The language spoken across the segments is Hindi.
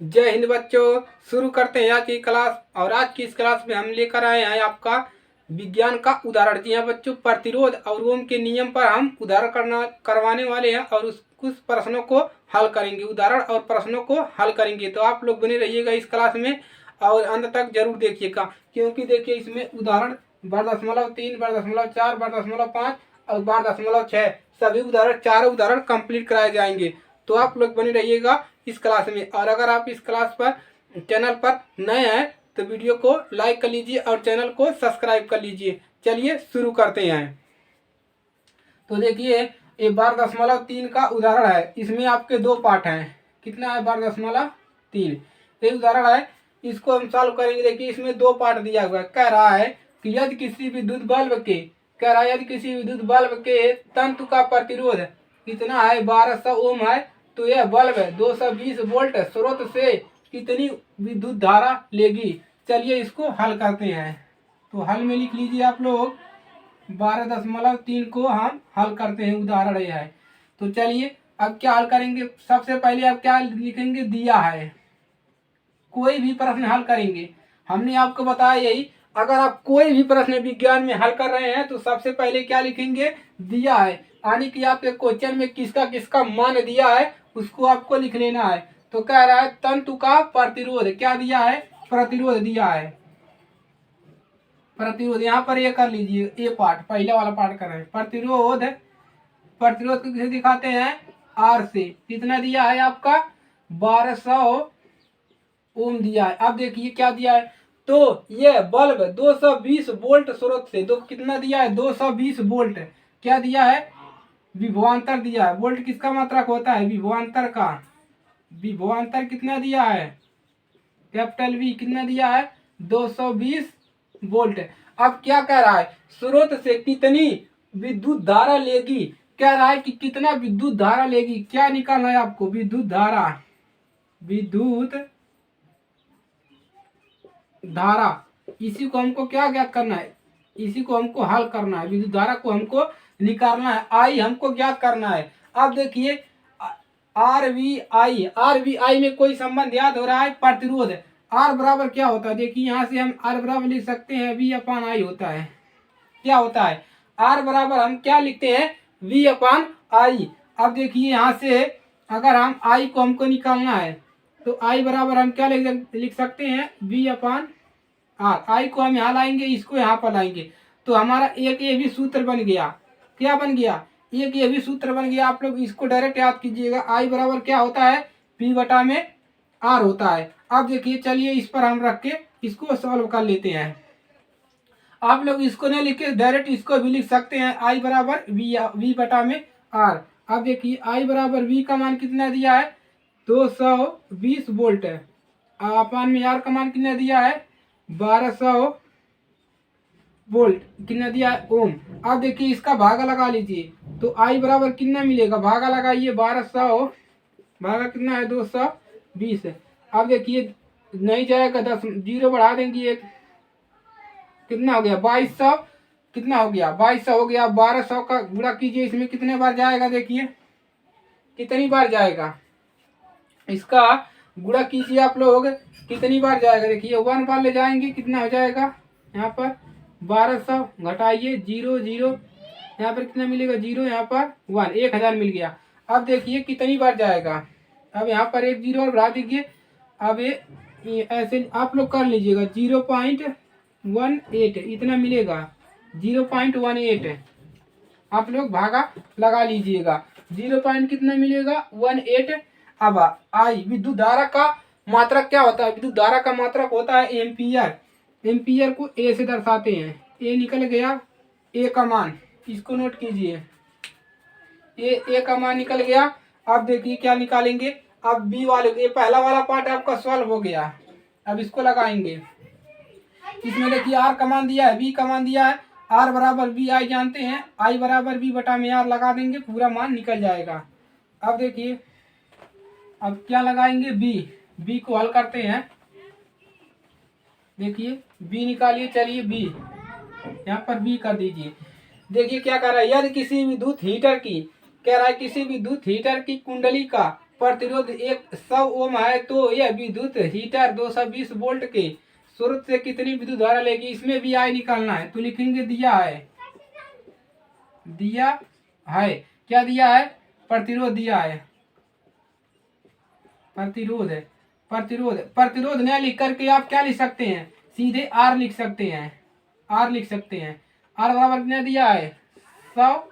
जय हिंद बच्चों। शुरू करते हैं आज की क्लास। और आज की इस क्लास में हम लेकर आए हैं आपका विज्ञान का उदाहरण। जी हाँ बच्चों, प्रतिरोध और ओम के नियम पर हम उदाहरण करवाने वाले हैं और कुछ प्रश्नों को हल करेंगे। उदाहरण और प्रश्नों को हल करेंगे, तो आप लोग बने रहिएगा इस क्लास में और अंत तक जरूर देखिएगा, क्योंकि देखिए इसमें उदाहरण 12.3, 12.4, 12.5 और 12.6 सभी उदाहरण, चारों उदाहरण कंप्लीट कराए जाएंगे। तो आप लोग बने रहिएगा इस क्लास में। और अगर आप इस क्लास पर चैनल पर नए हैं तो वीडियो को लाइक कर लीजिए और चैनल को सब्सक्राइब कर लीजिए। चलिए शुरू करते हैं। तो देखिए ये 12.3 का उदाहरण है। इसमें आपके दो पार्ट हैं। कितना है? 12.3 ये उदाहरण है। इसको हम सॉल्व करेंगे। देखिए इसमें दो पार्ट दिया हुआ है। कह रहा है कि यदि किसी विद्युत बल्ब के तंतु का प्रतिरोध कितना है? 1200 ओम है। तो यह बल्ब 220 वोल्ट स्रोत से कितनी विद्युत धारा लेगी? चलिए इसको हल करते हैं। तो हल में लिख लीजिए आप लोग 12.3 को हम हल करते हैं। उदाहरण यह है। तो चलिए अब क्या हल करेंगे। सबसे पहले आप क्या लिखेंगे? दिया है। कोई भी प्रश्न हल करेंगे, हमने आपको बताया यही, अगर आप कोई भी प्रश्न विज्ञान में हल कर रहे हैं तो सबसे पहले क्या लिखेंगे? दिया है। यानी कि आपके क्वेश्चन में किसका किसका मान दिया है उसको आपको लिख लेना है। तो कह रहा है तंतु का प्रतिरोध, क्या दिया है? प्रतिरोध दिया है। प्रतिरोध यहाँ पर ये कर लीजिए, ये पार्ट पहले वाला पार्ट कर रहे हैं। प्रतिरोध प्रतिरोध को किसे दिखाते हैं? आर से। कितना दिया है आपका? 1200 ओम दिया है। अब देखिए क्या दिया है। तो ये बल्ब 220 वोल्ट स्रोत से, दो कितना दिया है? 220 वोल्ट। क्या दिया है? विभवांतर दिया है। वोल्ट किसका मात्रक होता है? विभवांतर का। विभवांतर कितना दिया है? Capital V. कितना दिया है? 220 वोल्ट। अब क्या कह रहा है? स्रोत से कितनी विद्युत धारा लेगी? कह रहा है कि कितना विद्युत धारा लेगी। क्या निकालना है आपको? विद्युत धारा। विद्युत धारा, इसी को हमको क्या ज्ञात करना है? इसी को हमको हल करना है। विद्युत धारा को हमको निकालना है। आई हमको ज्ञात करना है। अब देखिए आर वी आई में कोई संबंध याद हो रहा है? प्रतिरोध। आर बराबर क्या होता है? देखिए यहाँ से हम आर बराबर लिख सकते हैं वी अपान आई होता है। क्या होता है? आर बराबर हम क्या लिखते हैं? वी अपान आई। अब देखिए यहाँ से अगर हम आई को हमको निकालना है तो आई बराबर हम क्या लिख सकते हैं? V upon R. आई को हम यहाँ लाएंगे, इसको यहाँ पर लाएंगे, तो हमारा एक ये भी सूत्र बन गया। क्या बन गया? एक ये भी सूत्र बन गया। आप लोग इसको डायरेक्ट याद कीजिएगा। आई बराबर क्या होता है? पी बटा में आर होता है। अब देखिए चलिए इस पर हम रख के इसको सॉल्व कर लेते हैं। आप लोग इसको नहीं लिख के डायरेक्ट इसको भी लिख सकते हैं। आई बराबर वी बटा में आर। अब देखिए आई बराबर वी का मान कितना दिया है? 220 वोल्ट है। अपान में आर का मान कितना दिया है? 1200 वोल्ट। कितना दिया है? ओम। अब देखिए इसका भागा लगा लीजिए, तो आई बराबर कितना मिलेगा? भागा लगाइए 1200 भागा कितना है? 220। अब देखिए नहीं जाएगा, 10 जीरो बढ़ा देंगे एक, कितना हो गया? 2200। कितना हो गया? 2200 हो गया। 1200 का गुणा कीजिए, इसमें कितने बार जाएगा? देखिए कितनी बार जाएगा, इसका गुणा कीजिए आप लोग, कितनी बार जाएगा? देखिए 1 बार ले जाएंगे, कितना हो जाएगा? यहाँ पर 1200 घटाइए, जीरो जीरो, यहाँ पर कितना मिलेगा? जीरो, यहाँ पर 1, 1000 मिल गया। अब देखिए कितनी बार जाएगा। अब यहाँ पर एक जीरो और बढ़ा दीजिए। अब ये ऐसे आप लोग कर लीजिएगा, 0.18 इतना मिलेगा। 0.18 आप लोग भागा लगा लीजिएगा। 0 पॉइंट कितना मिलेगा? 18। अब आई विद्युत धारा का मात्रक क्या होता है? विद्युत धारा का मात्रक होता है एम्पियर। एम्पियर को ए से दर्शाते हैं। ए निकल गया, ए का मान, इसको नोट कीजिए। ए का मान निकल गया। अब देखिए क्या निकालेंगे। अब बी वाले, ये पहला वाला पार्ट आपका सॉल्व हो गया। अब इसको लगाएंगे। इसमें देखिए आर का मान दिया है, बी का मान दिया है। आर बराबर बी आई जानते हैं, आई बराबर बी बटा में आर लगा देंगे, पूरा मान निकल जाएगा। अब देखिए अब क्या लगाएंगे? बी को हल करते हैं। देखिए बी निकालिए। चलिए बी यहाँ पर बी कर दीजिए। देखिए क्या कर रहा है। यदि किसी विद्युत हीटर की, कह रहा है किसी विद्युत हीटर की कुंडली का प्रतिरोध 100 ओम है तो यह विद्युत हीटर 220 वोल्ट के स्रोत से कितनी विद्युत धारा लेगी, इसमें भी आई निकालना है। तो लिखेंगे दिया है, दिया है, क्या दिया है, प्रतिरोध दिया है, प्रतिरोध है, प्रतिरोध न लिख करके आप क्या लिख सकते हैं, सीधे आर लिख सकते हैं, आर लिख सकते हैं। आर बराबर कितना दिया है, 100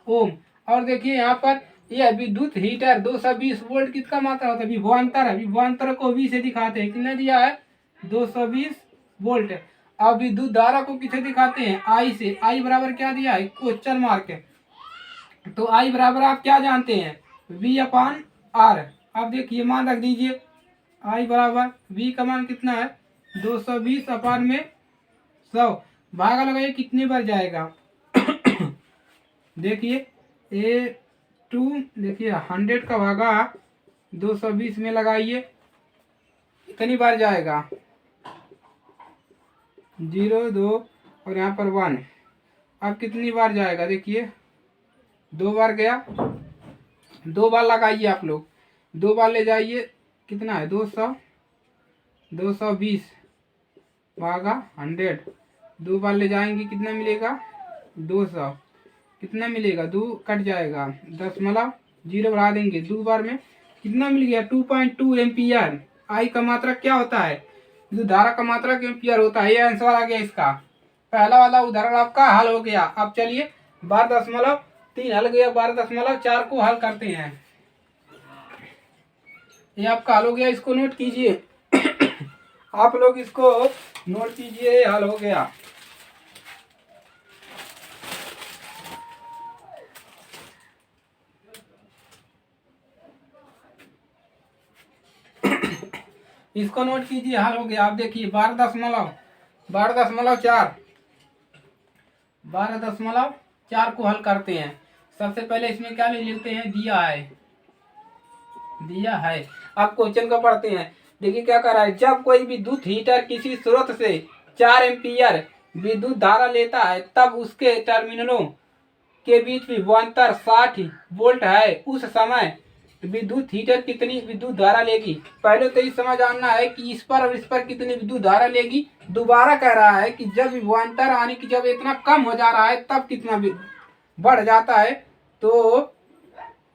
ओम। और देखिए यहाँ पर यह विद्युत हीटर 220 वोल्ट किसका मात्रा होता है, विभवांतर है, विभवांतर को V से दिखाते हैं, कितना दिया है 220 वोल्ट। अब विद्युत धारा को किसे दिखाते हैं, I से। I बराबर क्या दिया है, क्वेश्चन मार्क है, तो I बराबर आप क्या जानते हैं, V/R। अब देखिए मान रख दीजिए, I बराबर V का मान कितना है 220 अपान में 100, भागा लगाइए कितनी बार जाएगा देखिए A2, देखिए 100 का भागा 220 में लगाइए, कितनी बार जाएगा 0 2 और यहाँ पर 1। अब कितनी बार जाएगा, देखिए 2 बार गया, 2 बार लगाइए आप लोग, 2 बार ले जाइए, कितना है 220 भागा 100, 2 बार ले जाएंगे कितना मिलेगा 200, कितना मिलेगा 2 कट जाएगा, 0.0 बढ़ा देंगे, 2 बार में कितना मिल गया 2.2 एम्पियर। आई का मात्रक क्या होता है, जो धारा का मात्रक एम्पियर होता है। ये आंसर आ गया इसका, पहला वाला उदाहरण आपका हल हो गया। अब चलिए 12.3 हल गया, 12.4 को हल करते हैं। ये आपका हल हो गया, इसको नोट कीजिए आप लोग इसको नोट कीजिए, हल हो गया। इसको नोट कीजिए, हल हो गया। आप देखिए 12.4 को हल करते हैं। सबसे पहले इसमें क्या ले लेते हैं, दिया है, दिया है। अब क्वेश्चन को पढ़ते हैं, देखिए क्या कर रहा है, जब कोई विद्युत हीटर किसी स्रोत से 4 एम्पियर विद्युत धारा लेता है तब उसके टर्मिनलों के बीच विभवांतर 60 वोल्ट है, उस समय विद्युत हीटर कितनी विद्युत धारा लेगी। पहले तो ये समझ आना है कि इस पर और इस पर कितनी विद्युत धारा लेगी। दोबारा कह रहा है कि जब विभवांतर यानी कि जब इतना कम हो जा रहा है तब कितना बढ़ जाता है, तो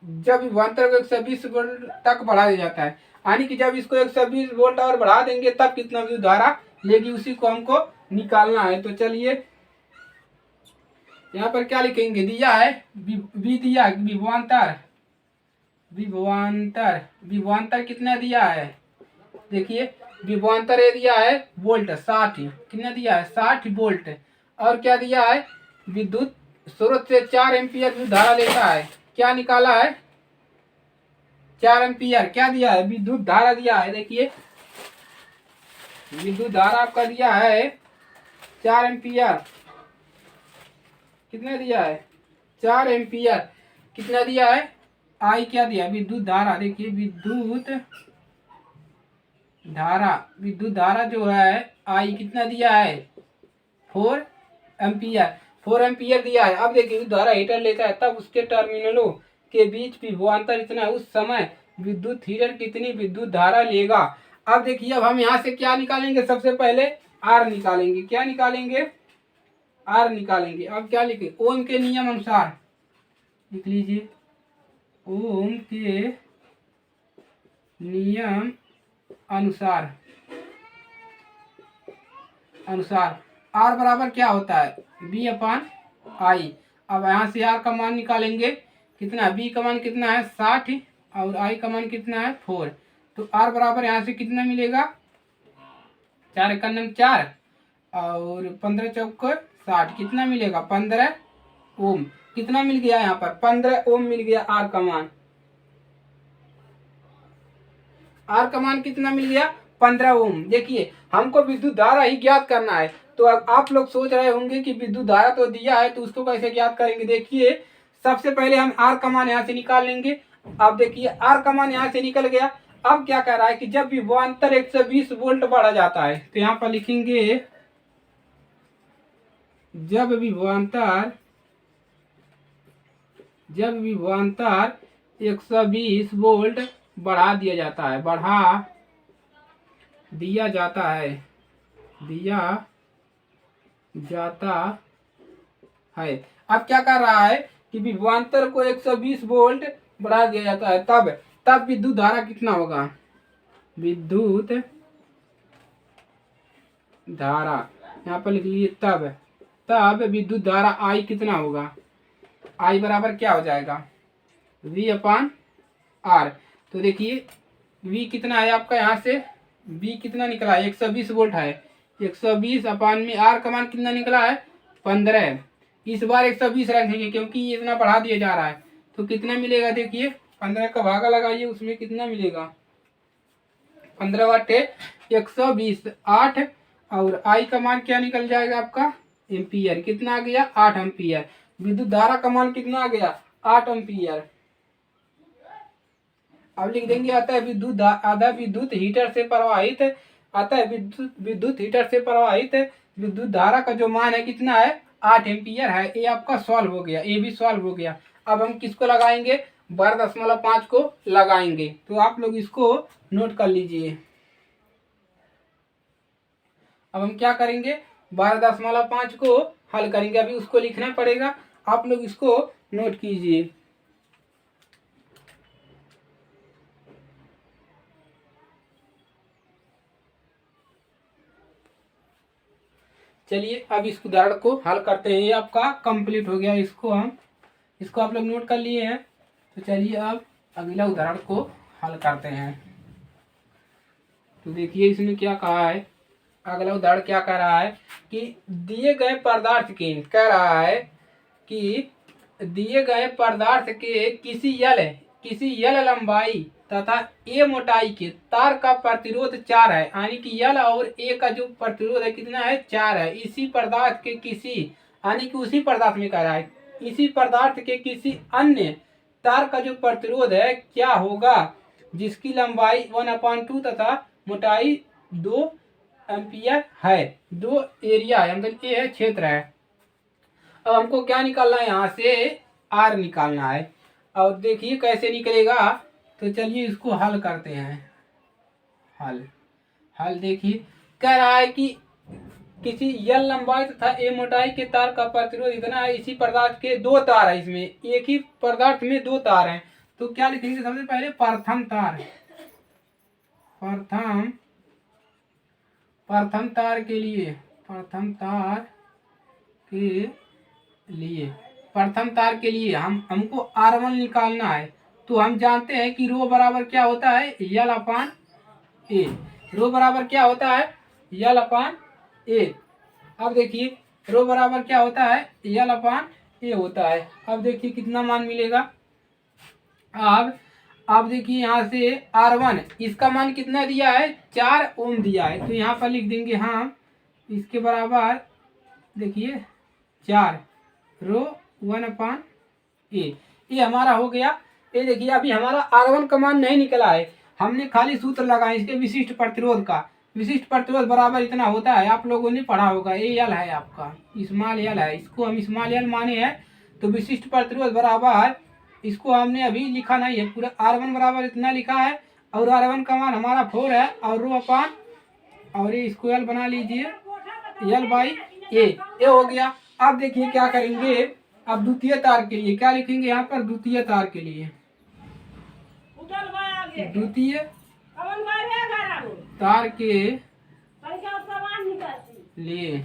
जब विभवांतर को 120 वोल्ट तक बढ़ा दिया जाता है, यानी कि जब इसको 120 वोल्ट और बढ़ा देंगे तब कितना विद्युत धारा लेगी, उसी को हमको निकालना है। तो चलिए यहाँ पर क्या लिखेंगे, दिया है वी दिया विभवांतर, विभवांतर कितना दिया है, देखिए विभवांतर ये दिया है वोल्ट 60, कितना दिया है 60 वोल्ट। और क्या दिया है, विद्युत स्रोत से 4 एम्पियर विद्युत धारा लेता है, क्या निकाला है 4 एम्पियर। क्या दिया है, विद्युत धारा दिया है, देखिए विद्युत धारा आपका दिया है 4 एम्पियर, कितना दिया है 4 एम्पियर। कितना दिया है, आई क्या दिया, विद्युत धारा, देखिए विद्युत धारा जो है आई कितना दिया है 4 एम्पियर, 4 एम्पियर दिया है। अब देखिए विद्युत धारा हीटर लेता है तब उसके टर्मिनलों के बीच विभवांतर इतना है, उस समय विद्युत हीटर कितनी विद्युत धारा लेगा। अब देखिए अब हम यहाँ से क्या निकालेंगे, सबसे पहले आर निकालेंगे, क्या निकालेंगे, आर निकालेंगे। अब क्या लिखे, ओम के नियम अनुसार लिख लीजिए, ओम के नियम अनुसार आर बराबर क्या होता है, V/I। अब यहाँ से आर का मान निकालेंगे, कितना, बी का मान कितना है 60 और आई का मान कितना है 4, तो आर बराबर यहाँ से कितना मिलेगा 4 × 4 और 15 चौक 60, कितना मिलेगा 15 ओम। कितना मिल गया यहाँ पर 15 ओम मिल गया आर का मान, आर का मान कितना मिल गया 15 ओम। देखिए हमको विद्युत धारा ही ज्ञात करना है, तो अब आप लोग सोच रहे होंगे कि विद्युत धारा तो दिया है तो उसको कैसे ज्ञात करेंगे। देखिए सबसे पहले हम आर का मान यहाँ से निकाल लेंगे। अब देखिए आर का मान यहाँ से निकल गया। अब क्या कह रहा है कि जब विभवांतर 120 वोल्ट बढ़ा जाता है, तो यहाँ पर लिखेंगे जब विभवांतर 120 वोल्ट बढ़ा दिया जाता है, बढ़ा दिया जाता है, दिया जाता है। अब क्या कर रहा है कि विभवांतर को 120 वोल्ट बढ़ा दिया जाता है, तब विद्युत धारा कितना होगा, विद्युत धारा यहाँ पर लिख लीजिए, तब विद्युत धारा आई कितना होगा, आई बराबर क्या हो जाएगा, V अपान R। तो देखिए V कितना है आपका, यहाँ से V कितना निकला है, 120 वोल्ट है, 120 अपान में R का मान कितना निकला है, 15। इस बार 120 रखेंगे क्योंकि ये इतना बढ़ा दिया जा रहा है। तो कितना मिलेगा, देखिए 15 का भागा लगाइए, उसमें कितना मिलेगा, 15 बटे 120 8, और आई का मान क्या निकल जाएगा आपका, एम्पियर। कितना आ गया, 8 एम्पियर। विद्युत धारा का मान कितना आ गया, 8 एम्पियर। अब लिख देंगे आधा विद्युत हीटर से प्रवाहित, अतः विद्युत हीटर से प्रवाहित विद्युत धारा का जो मान है कितना है, 8 एम्पियर है। ये आपका सॉल्व हो गया, ये भी सॉल्व हो गया। अब हम किसको लगाएंगे, 12.5 को लगाएंगे। तो आप लोग इसको नोट कर लीजिए। अब हम क्या करेंगे, 12.5 को हल करेंगे, अभी उसको लिखना पड़ेगा, आप लोग इसको नोट कीजिए। चलिए अब इस उदाहरण को हल करते हैं। ये आपका कंप्लीट हो गया, इसको आप लोग नोट कर लिए हैं। तो चलिए अब अगला उदाहरण को हल करते हैं। तो देखिए इसमें क्या कहा है, अगला उदाहरण क्या कह रहा है कि दिए गए पदार्थ के, कह रहा है कि दिए गए पदार्थ के किसी यल लंबाई तथा ए मोटाई के तार का प्रतिरोध 4 है, यानी कि यल और ए का जो प्रतिरोध है कितना है, 4 है। इसी पदार्थ के किसी, यानी कि उसी पदार्थ में कह रहा है, इसी पदार्थ के किसी अन्य तार का जो प्रतिरोध है क्या होगा, जिसकी लंबाई 1/2 तथा मोटाई 2 एम्पियर है। 2 एरिया है, मतलब ए है, क्षेत्र है। अब हमको क्या निकालना है, यहाँ से आर निकालना है। और देखिए कैसे निकलेगा, तो चलिए इसको हल करते हैं। हल देखिए कह रहा है कि किसी यल लंबाई तथा ए मोटाई के तार का प्रतिरोध इतना है, इसी पदार्थ के 2 तार है, इसमें एक ही पदार्थ में 2 तार हैं। तो क्या लिखेंगे, सबसे पहले प्रथम तार के लिए, प्रथम तार के लिए हमको R1 निकालना है। तो हम जानते हैं कि रो बराबर क्या होता है, यल अपान ए। रो बराबर क्या होता है, यल अपान ए। अब देखिए रो बराबर क्या होता है, यल अपान ए होता है। अब देखिए कितना मान मिलेगा। अब देखिए यहाँ से R1 इसका मान कितना दिया है, 4 ओम दिया है। तो यहाँ पर लिख देंगे हम इसके बराबर, देखिए 4 रो 1/a। ये हमारा हो गया। ये देखिए अभी हमारा R1 का मान नहीं निकला है, हमने खाली सूत्र लगाया इसके विशिष्ट प्रतिरोध का। विशिष्ट प्रतिरोध बराबर इतना होता है, आप लोगों ने पढ़ा होगा, ये यल है आपका, स्मॉल यल है, इसको हम स्मॉल यल माने हैं। तो विशिष्ट प्रतिरोध बराबर, इसको हमने अभी लिखा नहीं है पूरा, R1 बराबर इतना लिखा है, और R1 का मान हमारा 4 है, और रो अपान, और ये इसको यल बना लीजिए, L/A। ये हो गया। अब देखिए क्या करेंगे, अब द्वितीय तार के लिए क्या लिखेंगे, यहाँ पर द्वितीय तार के लिए, द्वितीय तार के लिए